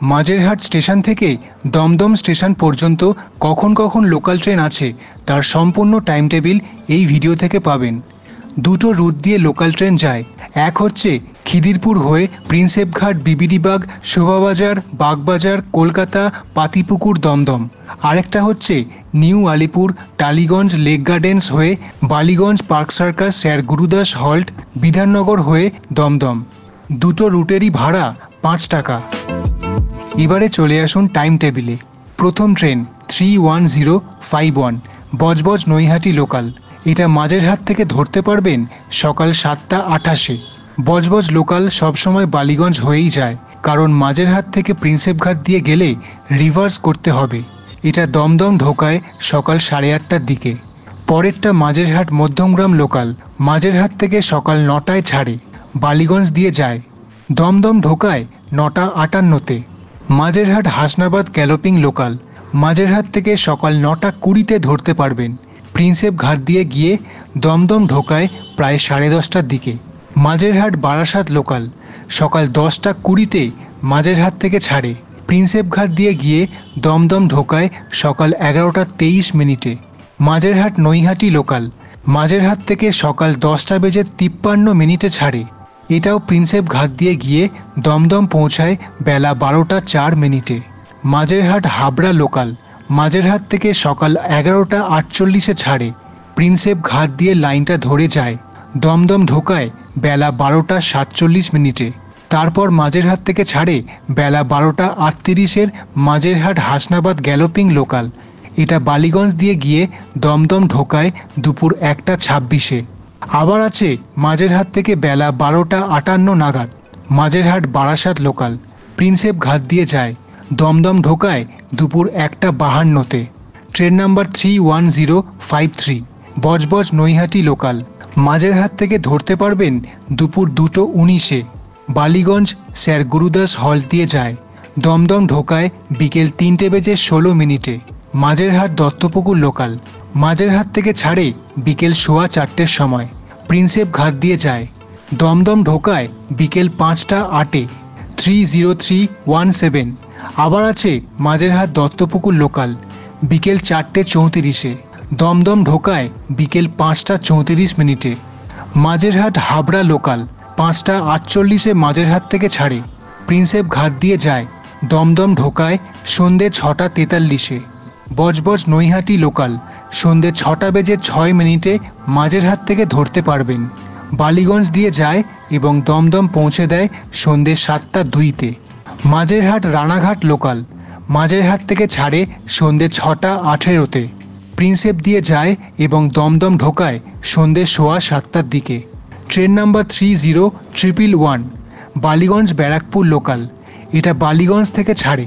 Majerhat station থেকে Dumdum station পর্যন্ত কখন কখন লোকাল ট্রেন আছে তার সম্পূর্ণ টাইম টেবিল এই ভিডিও থেকে পাবেন। দুটো রুট দিয়ে লোকাল ট্রেন যায়। এক হচ্ছে খিদিরপুর হয়ে প্রিন্সেপঘাট, বিবিডিবাগ, শোভাবাজার, বাগবাজার, কলকাতা, পাতিপুকুর, দমদম। আরেকটা হচ্ছে new Alipore, Tollygunge, lake gardens হয়ে Ballygunge, park circus, sir Gurudas halt, Bidhannagar হয়ে দমদম। দুটো রুটেরই ভাড়া 5 টাকা। এবারে চলে আসুন টাইম টেবিলে। প্রথম ট্রেন 31051 বজবজ নৈহাটি লোকাল। এটা মাঝেরহাট থেকে ধরতে পারবেন সকাল 7:28। বজবজ লোকাল সবসময় বালিগঞ্জ হয়েই যায়, কারণ মাঝেরহাট থেকে প্রিন্সেপঘাট দিয়ে গেলে রিভার্স করতে হবে। এটা দমদম ঢোকায় সকাল 8:30টার দিকে। পরেরটা মাঝেরহাট মধ্যমগ্রাম লোকাল। মাঝেরহাট থেকে সকাল 9টায় ছাড়ে, বালিগঞ্জ দিয়ে যায়। দমদম ঢোকায় 9:58-তে। Majerhat Hasnabad galloping local. মাঝেরহাট থেকে সকাল 9:20-তে ধরতে পারবেন। প্রিন্সেপঘাট দিয়ে গিয়ে দমদম ঢোকায় প্রায় 10:30টার দিকে। মাঝেরহাট বারাসাত লোকাল সকাল 10:20-তে মাঝেরহাট থেকে ছাড়ে। প্রিন্সেপঘাট দিয়ে গিয়ে দমদম ঢোকায় সকাল 11:23। মাঝেরহাট নৈহাটি লোকাল মাঝেরহাট থেকে সকাল 10:53 ছাড়ে। এটাও প্রিন্সেপঘাট দিয়ে গিয়ে দমদম পৌঁছায় বেলা 12:04। মাঝেরহাট হাবড়া লোকাল মাঝেরহাট থেকে সকাল 11:48 ছাড়ে। প্রিন্সেপঘাট দিয়ে লাইনটা ধরে যায়, দমদম ঢোকায় বেলা 12:47। তারপর মাঝেরহাট থেকে ছাড়ে বেলা 12:38 মাঝেরহাট হাসনাবাদ গ্যালোপিং লোকাল। এটা বালিগঞ্জ দিয়ে গিয়ে দমদম ঢোকায় দুপুর 1:26। আবার আছে মাঝেরহাট থেকে বেলা 12:58 নাগাদ মাঝেরহাট বারাসাত লোকাল। প্রিন্সেপঘাট দিয়ে যায়, দমদম ঢোকায় দুপুর 1:52। Train number 31053 Budge Budge Naihati local. Majerhat থেকে ধরতে পারবেন দুপুর 2:19। বালিগঞ্জ স্যার গুরুদাস হল্ট দিয়ে যায়, দমদম ঢোকায় বিকেল 3:16। মাঝেরহাট দত্তপুকুর লোকাল মাঝেরহাট থেকে ছাড়ে বিকেল 4:15 সময়। প্রিন্সেপঘাট দিয়ে যায়, দমদম ঢোকায় বিকেল 5:08। 30317। আবার আছে মাঝেরহাট দত্তপুকুর লোকাল বিকেল 4:34। দমদম ঢোকায় বিকেল 5:34। মাঝেরহাট হাবড়া লোকাল 5:48 মাঝেরহাট থেকে ছাড়ে। প্রিন্সেপঘাট দিয়ে যায়, দমদম ঢোকায় সন্ধ্যে 6:43। বজবজ নৈহাটি লোকাল সন্ধ্যে 6:06 মাঝেরহাট থেকে ধরতে পারবেন। বালিগঞ্জ দিয়ে যায় এবং দমদম পৌঁছে দেয় সন্ধ্যে 7:02-তে। মাঝেরহাট রানাঘাট লোকাল মাঝেরহাট থেকে ছাড়ে সন্ধ্যে 6:18-তে। প্রিন্সেপ দিয়ে যায় এবং দমদম ঢোকায় সন্ধ্যে 7:15 দিকে। Train number 30111 Ballygunge Barrackpore local. এটা বালিগঞ্জ থেকে ছাড়ে।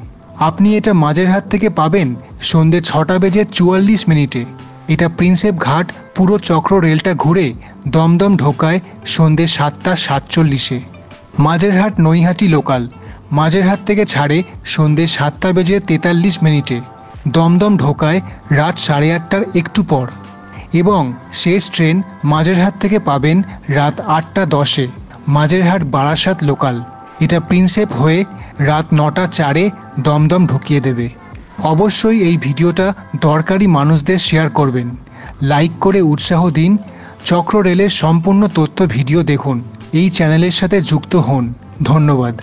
আপনি এটা মাঝেরহাট থেকে পাবেন সন্ধ্যে 6:44। এটা প্রিন্সেপঘাট পুরো চক্র রেলটা ঘুরে দমদম ঢোকায় সন্ধ্যে 7:47। মাঝেরহাট নৈহাটি লোকাল মাঝেরহাট থেকে ছাড়ে সন্ধ্যে 7:43। দমদম ঢোকায় রাত 8:30টার একটু পর। এবং শেষ ট্রেন মাঝেরহাট থেকে পাবেন রাত 8:10-এ। মাঝেরহাট বারাসাত লোকাল। এটা প্রিন্সেপ হয়ে রাত 9:04-এ দমদম ঢুকিয়ে দেবে। অবশ্যই এই ভিডিওটা দরকারি মানুষদের শেয়ার করবেন। লাইক করে উৎসাহ দিন। চক্র রেলের সম্পূর্ণ তথ্য ভিডিও দেখুন। এই চ্যানেলের সাথে যুক্ত হন। ধন্যবাদ।